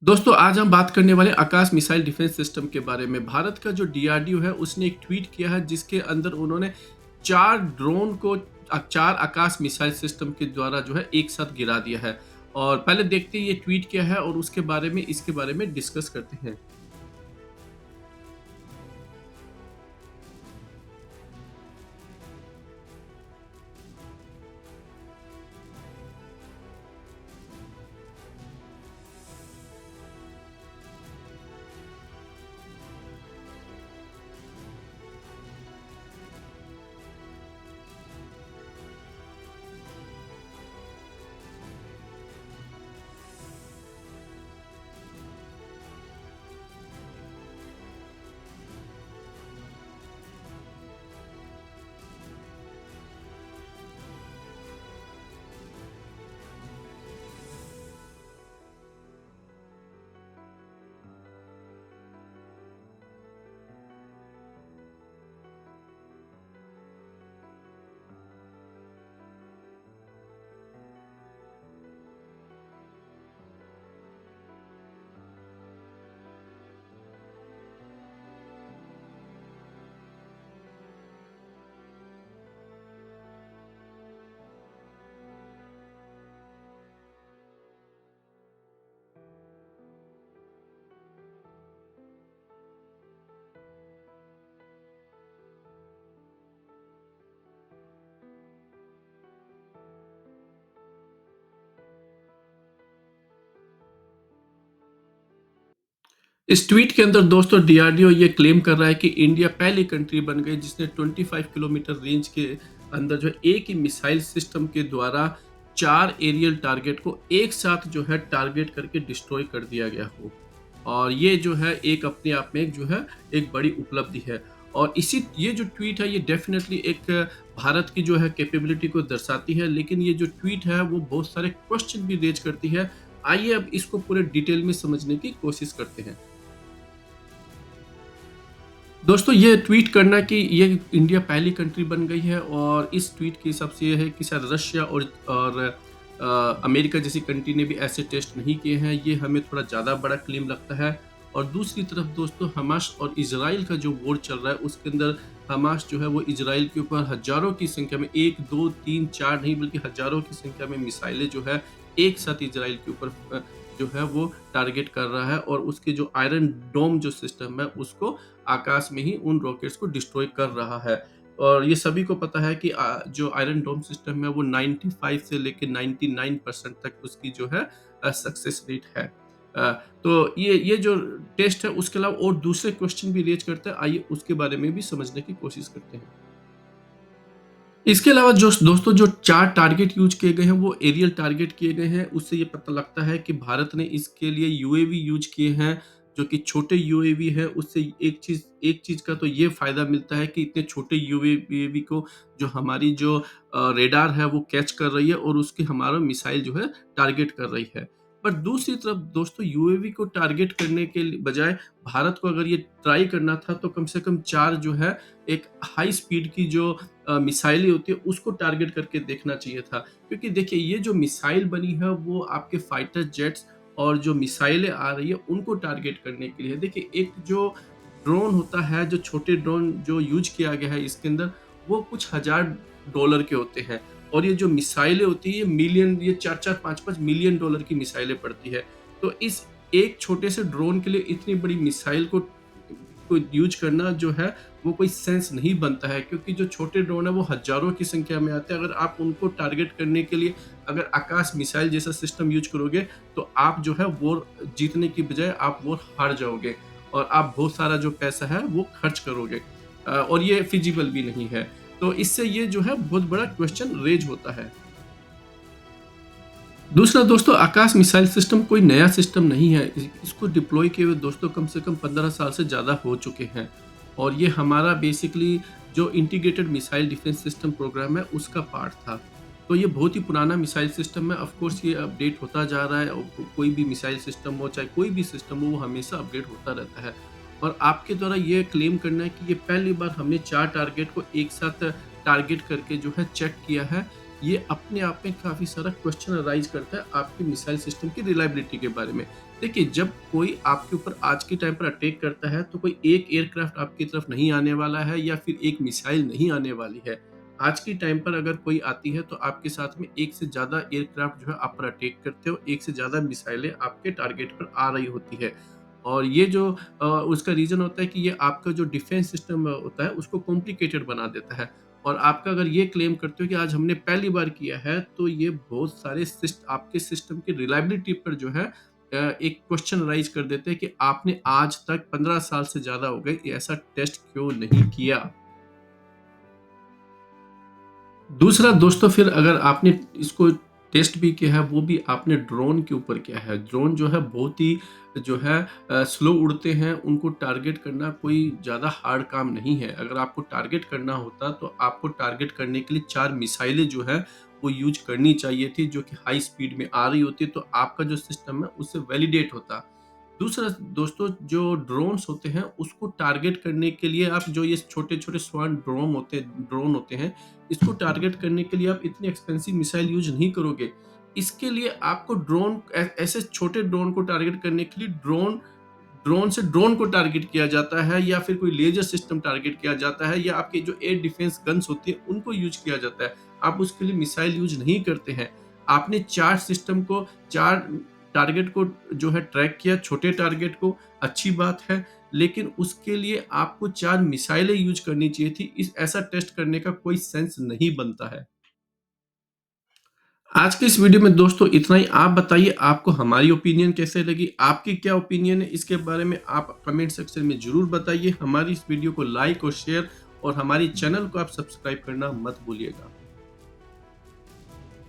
दोस्तों आज हम बात करने वाले आकाश मिसाइल डिफेंस सिस्टम के बारे में। भारत का जो डीआरडीओ है उसने एक ट्वीट किया है जिसके अंदर उन्होंने 4 ड्रोन को 4 आकाश मिसाइल सिस्टम के द्वारा जो है एक साथ गिरा दिया है। और पहले देखते हैं ये ट्वीट क्या है और उसके बारे में इसके बारे में डिस्कस करते हैं। इस ट्वीट के अंदर दोस्तों डीआरडीओ ये क्लेम कर रहा है कि इंडिया पहली कंट्री बन गई जिसने 25 किलोमीटर रेंज के अंदर जो है एक ही मिसाइल सिस्टम के द्वारा 4 एरियल टारगेट को एक साथ जो है टारगेट करके डिस्ट्रॉय कर दिया गया हो। और ये जो है एक अपने आप में एक जो है एक बड़ी उपलब्धि है। और इसी ये जो ट्वीट है ये डेफ़िनेटली एक भारत की जो है कैपेबिलिटी को दर्शाती है, लेकिन ये जो ट्वीट है वो बहुत सारे क्वेश्चन भी रेज़ करती है। आइए अब इसको पूरे डिटेल में समझने की कोशिश करते हैं। दोस्तों ये ट्वीट करना कि ये इंडिया पहली कंट्री बन गई है और इस ट्वीट के हिसाब से ये है कि शायद रशिया और अमेरिका जैसी कंट्री ने भी ऐसे टेस्ट नहीं किए हैं, ये हमें थोड़ा ज़्यादा बड़ा क्लेम लगता है। और दूसरी तरफ दोस्तों हमास और इज़राइल का जो वॉर चल रहा है उसके अंदर हमास जो है वो इज़राइल के ऊपर हज़ारों की संख्या में 1, 2, 3, 4 नहीं बल्कि हज़ारों की संख्या में मिसाइलें जो है एक साथ इज़राइल के ऊपर जो है वो टारगेट कर रहा है और उसके जो आयरन डोम जो सिस्टम है उसको आकाश में ही उन रॉकेट्स को डिस्ट्रॉय कर रहा है। और ये सभी को पता है कि जो आयरन डोम सिस्टम है वो 95 से लेके 99% तक उसकी जो है सक्सेस रेट है। अ, तो ये जो टेस्ट है उसके अलावा और दूसरे क्वेश्चन भी रेज़ करता है, आइए उसके बारे में भी समझने की कोशिश करते हैं। इसके अलावा जो दोस्तों जो 4 टारगेट यूज़ किए गए हैं वो एरियल टारगेट किए गए हैं। उससे ये पता लगता है कि भारत ने इसके लिए यूएवी यूज़ किए हैं, जो कि छोटे यूएवी है। उससे एक चीज़ का तो ये फ़ायदा मिलता है कि इतने छोटे यूएवी को जो हमारी जो रेडार है वो कैच कर रही है और उसकी हमारा मिसाइल जो है टारगेट कर रही है। पर दूसरी तरफ दोस्तों यूएवी को टारगेट करने के बजाय भारत को अगर ये ट्राई करना था तो कम से कम 4 जो है एक हाई स्पीड की जो मिसाइलें होती है उसको टारगेट करके देखना चाहिए था। क्योंकि देखिए ये जो मिसाइल बनी है वो आपके फाइटर जेट्स और जो मिसाइलें आ रही है उनको टारगेट करने के लिए है। देखिए एक जो ड्रोन होता है, जो छोटे ड्रोन जो यूज़ किया गया है इसके अंदर वो कुछ हज़ार डॉलर के होते हैं। और ये जो मिसाइलें होती है ये मिलियन, ये 4-4 5-5 मिलियन डॉलर की मिसाइलें पड़ती है। तो इस एक छोटे से ड्रोन के लिए इतनी बड़ी मिसाइल को यूज़ करना जो है वो कोई सेंस नहीं बनता है, क्योंकि जो छोटे ड्रोन है वो हज़ारों की संख्या में आते हैं। अगर आप उनको टारगेट करने के लिए अगर आकाश मिसाइल जैसा सिस्टम यूज़ करोगे, तो आप जो है वॉर जीतने की बजाय आप वॉर हार जाओगे और आप बहुत सारा जो पैसा है वो खर्च करोगे। और ये फिज़िबल भी नहीं है। तो इससे ये जो है बहुत बड़ा क्वेश्चन रेज़ होता है। दूसरा दोस्तों आकाश मिसाइल सिस्टम कोई नया सिस्टम नहीं है। इसको डिप्लॉय किए हुए दोस्तों कम से कम 15 साल से ज़्यादा हो चुके हैं। और ये हमारा बेसिकली जो integrated missile defence system program है उसका पार्ट था। तो ये बहुत ही पुराना मिसाइल सिस्टम है। ऑफ कोर्स ये अपडेट होता जा रहा है और कोई भी मिसाइल सिस्टम हो चाहे कोई भी सिस्टम हो वो हमेशा अपडेट होता रहता है। और आपके द्वारा ये क्लेम करना है कि ये पहली बार हमने 4 टारगेट को एक साथ टारगेट करके जो है चेक किया है, ये अपने आप में काफ़ी सारा क्वेश्चन अराइज़ करता है आपके मिसाइल सिस्टम की रिलायबिलिटी के बारे में। देखिए, जब कोई आपके ऊपर आज के टाइम पर अटैक करता है, तो कोई एक एयरक्राफ्ट आपकी तरफ नहीं आने वाला है या फिर एक मिसाइल नहीं आने वाली है। आज के टाइम पर अगर कोई आती है, तो आपके साथ में एक से ज़्यादा एयरक्राफ्ट जो है आप पर अटैक करते हो, एक से ज़्यादा मिसाइलें आपके टारगेट पर आ रही होती है। और ये जो उसका रीज़न होता है कि ये आपका जो डिफेंस सिस्टम होता है, उसको कॉम्प्लिकेटेड बना देता है। और आपका अगर ये क्लेम करते हो कि आज हमने पहली बार किया है, तो ये बहुत सारे आपके सिस्टम की रिलायबिलिटी पर जो है एक क्वेश्चन राइज़ कर देते हैं कि आपने आज तक 15 साल से ज़्यादा हो गए, ऐसा टेस्ट क्यों नहीं किया? दूसरा दोस्तों, फिर अगर आपने इसको टेस्ट भी किया है, वो भी आपने ड्रोन के ऊपर किया है। ड्रोन जो है बहुत ही जो है स्लो उड़ते हैं, उनको टारगेट करना कोई ज़्यादा हार्ड काम नहीं है। अगर आपको टारगेट करना होता, तो आपको टारगेट करने के लिए 4 मिसाइलें जो है वो यूज़ करनी चाहिए थी, जो कि हाई स्पीड में आ रही होती, तो आपका जो सिस्टम है उससे वैलिडेट होता। दूसरा दोस्तों, जो ड्रोन्स होते हैं उसको टारगेट करने के लिए आप जो ये छोटे-छोटे स्वान ड्रोन होते हैं, इसको टारगेट करने के लिए आप इतनी एक्सपेंसिव मिसाइल यूज़ नहीं करोगे। इसके लिए आपको ड्रोन ऐसे छोटे ड्रोन को टारगेट करने के लिए ड्रोन ड्रोन से ड्रोन को टारगेट किया जाता है, या फिर कोई लेज़र सिस्टम टारगेट किया जाता है, या आपकी जो एयर डिफेंस गन्स होती है उनको यूज़ किया जाता है। आप उसके लिए मिसाइल यूज़ नहीं करते हैं। आपने 4 सिस्टम को 4 टारगेट को जो है ट्रैक किया, छोटे टारगेट को, अच्छी बात है, लेकिन उसके लिए आपको 4 मिसाइलें यूज़ करनी चाहिए थी। इस ऐसा टेस्ट करने का कोई सेंस नहीं बनता है। आज के इस वीडियो में दोस्तों इतना ही। आप बताइए आपको हमारी ओपिनियन कैसे लगी? आपकी क्या ओपिनियन है इसके बारे में, आप कमेंट सेक्शन में ज़रूर बताइए। हमारी इस वीडियो को लाइक और शेयर और हमारी चैनल को आप सब्सक्राइब करना मत भूलिएगा।